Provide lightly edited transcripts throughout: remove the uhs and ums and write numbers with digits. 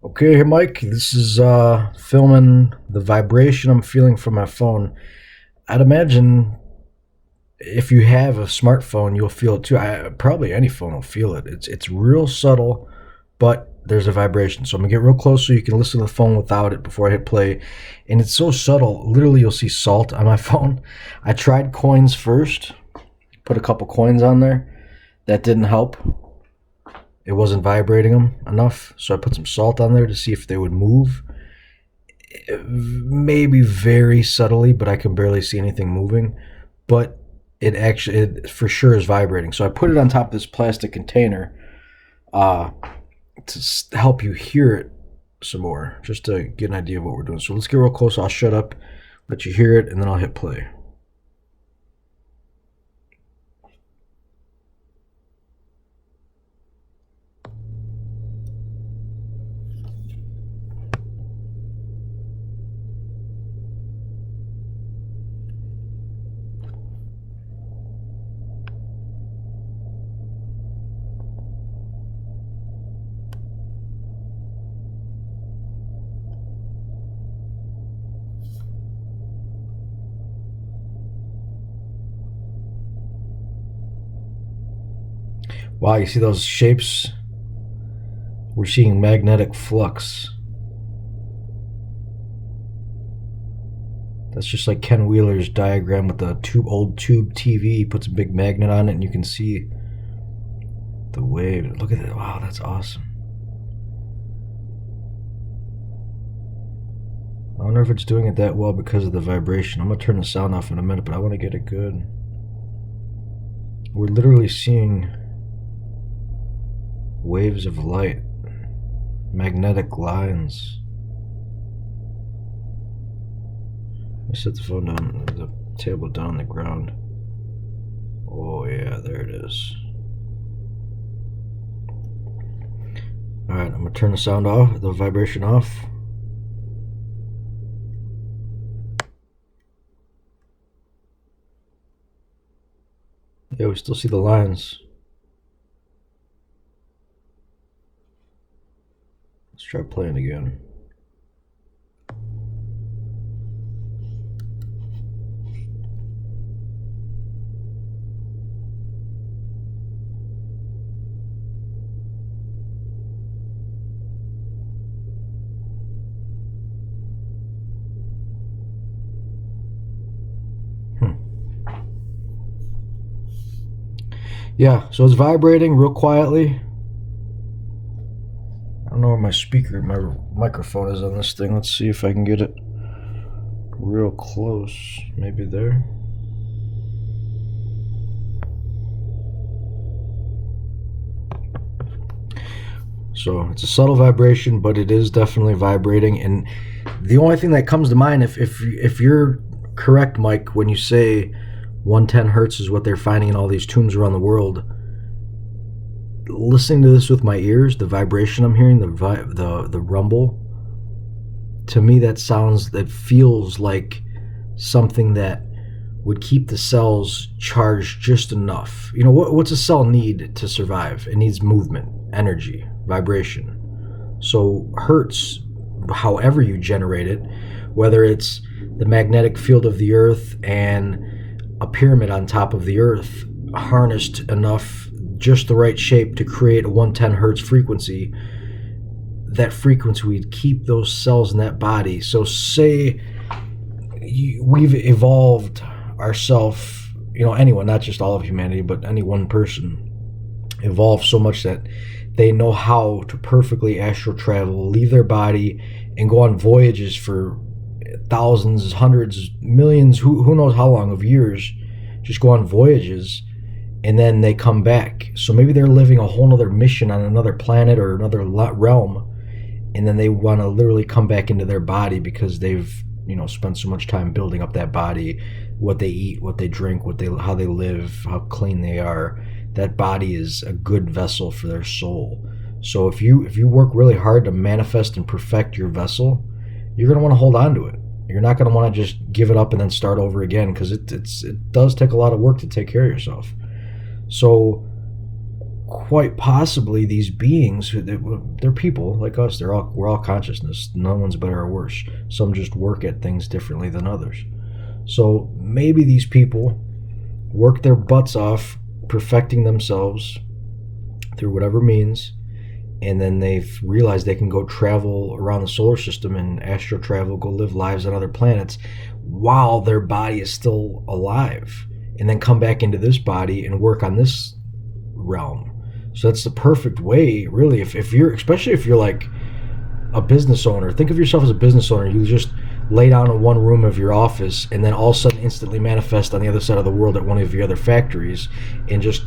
Okay, hey Mike, this is filming the vibration I'm feeling from my phone. I'd imagine if you have a smartphone, you'll feel it too. Probably any phone will feel it. It's real subtle, but there's a vibration. So I'm gonna get real close so you can listen to the phone without it before I hit play. And it's so subtle. Literally, you'll see salt on my phone. I tried coins first, put a couple coins on there. That didn't help. It wasn't vibrating them enough, so I put some salt on there to see if they would move. Maybe very subtly, but I can barely see anything moving. But it for sure is vibrating. So I put it on top of this plastic container uh, to help you hear it some more, just to get an idea of what we're doing. So let's get real close. I'll shut up, let you hear it, and then I'll hit play. Wow, you see those shapes? We're seeing magnetic flux. That's just like Ken Wheeler's diagram with the old tube TV. He puts a big magnet on it, and you can see the wave. Look at that! Wow, that's awesome. I wonder if it's doing it that well because of the vibration. I'm gonna turn the sound off in a minute, but I want to get it good. We're literally seeing waves of light, magnetic lines. I set the phone down, the table down on the ground. Oh yeah, there it is. Alright, I'm gonna turn the sound off, the vibration off. Yeah, we still see the lines. Let's try playing again. Yeah, so it's vibrating real quietly. I don't know where my microphone is on this thing. Let's see if I can get it real close. Maybe there. So it's a subtle vibration, but it is definitely vibrating. And the only thing that comes to mind, if you're correct, Mike, when you say 110 hertz is what they're finding in all these tombs around the world, listening to this with my ears, the vibration I'm hearing, the rumble, to me that feels like something that would keep the cells charged just enough. You know, what's a cell need to survive? It needs movement, energy, vibration. So hertz, however you generate it, whether it's the magnetic field of the earth and a pyramid on top of the earth harnessed enough, just the right shape to create a 110 hertz frequency, that frequency would keep those cells in that body. So say we've evolved ourselves, you know, anyone, not just all of humanity, but any one person evolved so much that they know how to perfectly astral travel, leave their body, and go on voyages for thousands, hundreds, millions, who knows how long of years, just go on voyages, and then they come back. So maybe they're living a whole nother mission on another planet or another realm, and then they want to literally come back into their body because they've, you know, spent so much time building up that body, what they eat, what they drink, how they live, how clean they are. That body is a good vessel for their soul. So if you work really hard to manifest and perfect your vessel, you're going to want to hold on to it. You're not going to want to just give it up and then start over again, because it does take a lot of work to take care of yourself. So quite possibly these beings, they're people like us. We're all consciousness. No one's better or worse. Some just work at things differently than others. So maybe these people work their butts off perfecting themselves through whatever means, and then they've realized they can go travel around the solar system and astral travel, go live lives on other planets while their body is still alive, and then come back into this body and work on this realm. So that's the perfect way, really. If you're, especially if you're like a business owner, think of yourself as a business owner. You just lay down in one room of your office and then all of a sudden instantly manifest on the other side of the world at one of your other factories, and just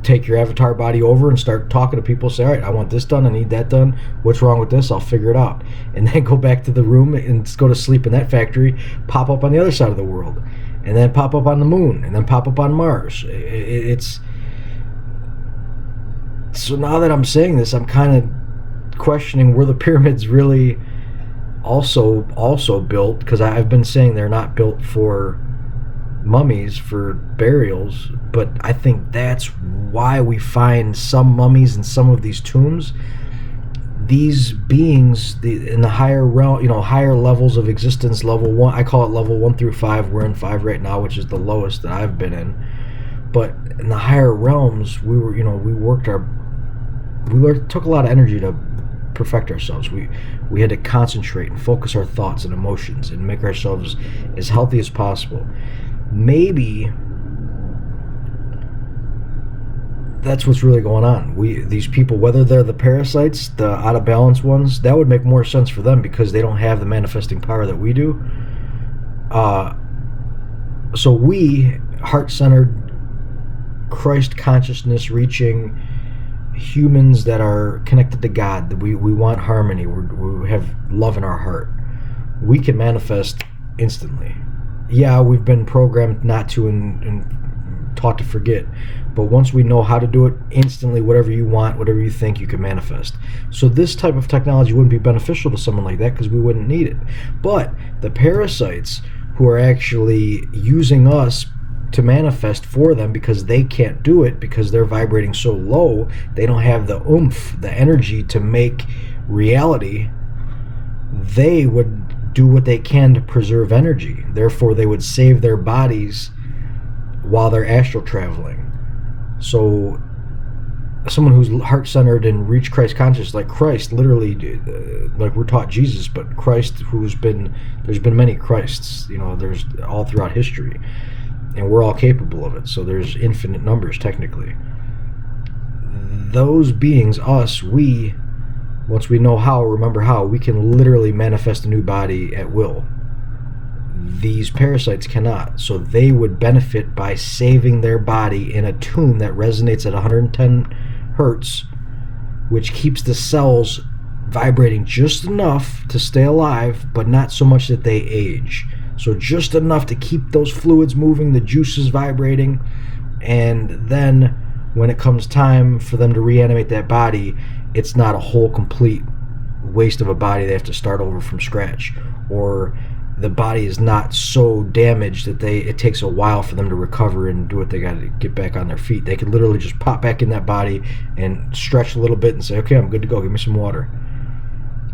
take your avatar body over and start talking to people. Say, all right, I want this done, I need that done, what's wrong with this, I'll figure it out. And then go back to the room and go to sleep in that factory, pop up on the other side of the world, and then pop up on the moon, and then pop up on Mars. It's so now that I'm saying this, I'm kind of questioning, were the pyramids really also built? Because I've been saying they're not built for mummies, for burials, but I think that's why we find some mummies in some of these tombs. These beings, in the higher realm, higher levels of existence, level 1, I call it level 1 through 5. We're in 5 right now, which is the lowest that I've been in. But in the higher realms, we took a lot of energy to perfect ourselves. We had to concentrate and focus our thoughts and emotions and make ourselves as healthy as possible. Maybe that's what's really going on. These people, whether they're the parasites, the out of balance ones, that would make more sense for them because they don't have the manifesting power that we do. So we, heart-centered, Christ consciousness reaching humans that are connected to God, that we want harmony, we have love in our heart, we can manifest instantly. Yeah, we've been programmed not to and taught to forget, but once we know how to do it, instantly whatever you want, whatever you think, you can manifest. So this type of technology wouldn't be beneficial to someone like that because we wouldn't need it. But the parasites who are actually using us to manifest for them, because they can't do it because they're vibrating so low, they don't have the oomph, the energy to make reality, they would do what they can to preserve energy. Therefore, they would save their bodies while they're astral traveling. So someone who's heart-centered and reached Christ conscious, like Christ, literally, like we're taught Jesus, but Christ, there's been many Christs, there's all throughout history, and we're all capable of it. So there's infinite numbers, technically. Those beings, us, once we know how, remember how, we can literally manifest a new body at will. These parasites cannot. So they would benefit by saving their body in a tomb that resonates at 110 hertz, which keeps the cells vibrating just enough to stay alive, but not so much that they age. So just enough to keep those fluids moving, the juices vibrating, and then when it comes time for them to reanimate that body, it's not a whole complete waste of a body. They have to start over from scratch, or the body is not so damaged that it takes a while for them to recover and do what they got to get back on their feet. They could literally just pop back in that body and stretch a little bit and say, okay, I'm good to go, give me some water.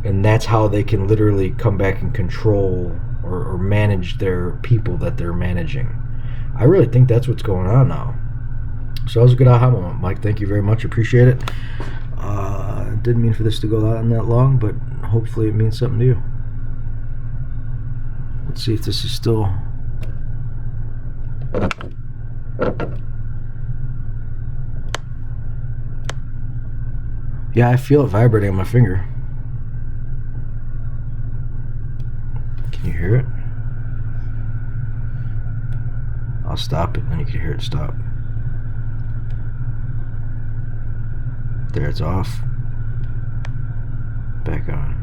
And that's how they can literally come back and control or manage their people that they're managing. I really think that's what's going on now. So that was a good aha moment, Mike. Thank you very much. Appreciate it. Didn't mean for this to go on that long, but hopefully it means something to you. Let's see if this is still... Yeah, I feel it vibrating on my finger. Can you hear it? I'll stop it, and you can hear it stop. There, it's off. Back on.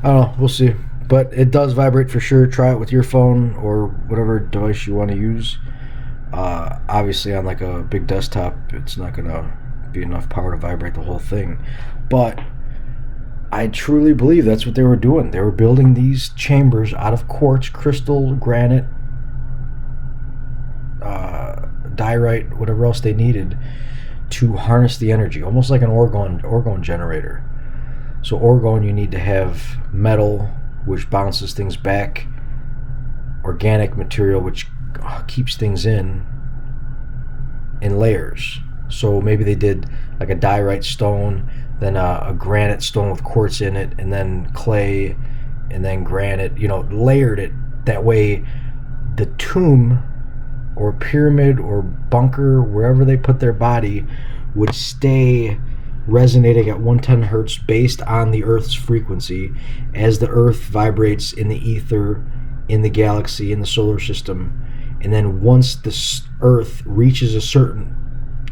I don't know, we'll see. But it does vibrate for sure. Try it with your phone or whatever device you want to use. Obviously on like a big desktop, it's not going to be enough power to vibrate the whole thing. But I truly believe that's what they were doing. They were building these chambers out of quartz, crystal, granite, diorite, whatever else they needed to harness the energy, almost like an orgone generator. So orgone, you need to have metal, which bounces things back, organic material, which keeps things in layers. So maybe they did like a diorite stone, then a granite stone with quartz in it, and then clay, and then granite, layered it. That way the tomb or pyramid or bunker, wherever they put their body, would stay resonating at 110 hertz based on the Earth's frequency as the Earth vibrates in the ether, in the galaxy, in the solar system. And then once the Earth reaches a certain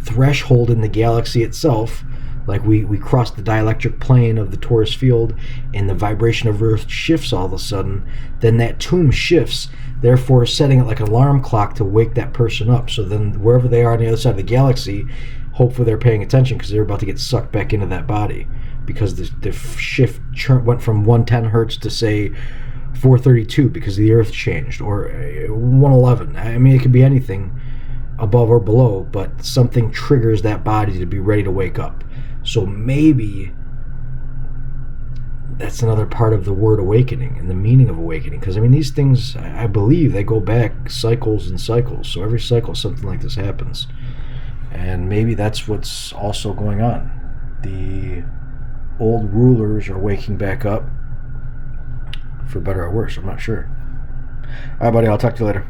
threshold in the galaxy itself, like we cross the dielectric plane of the torus field and the vibration of Earth shifts all of a sudden, then that tomb shifts, therefore setting it like an alarm clock to wake that person up. So then wherever they are on the other side of the galaxy, hopefully they're paying attention because they're about to get sucked back into that body, because the shift went from 110 hertz to say 432 because the Earth changed, or 111. I mean, it could be anything above or below, but something triggers that body to be ready to wake up. So maybe that's another part of the word awakening and the meaning of awakening, because I mean, these things, I believe they go back cycles and cycles. So every cycle something like this happens, and maybe that's what's also going on. The old rulers are waking back up, for better or worse, I'm not sure. All right, buddy, I'll talk to you later.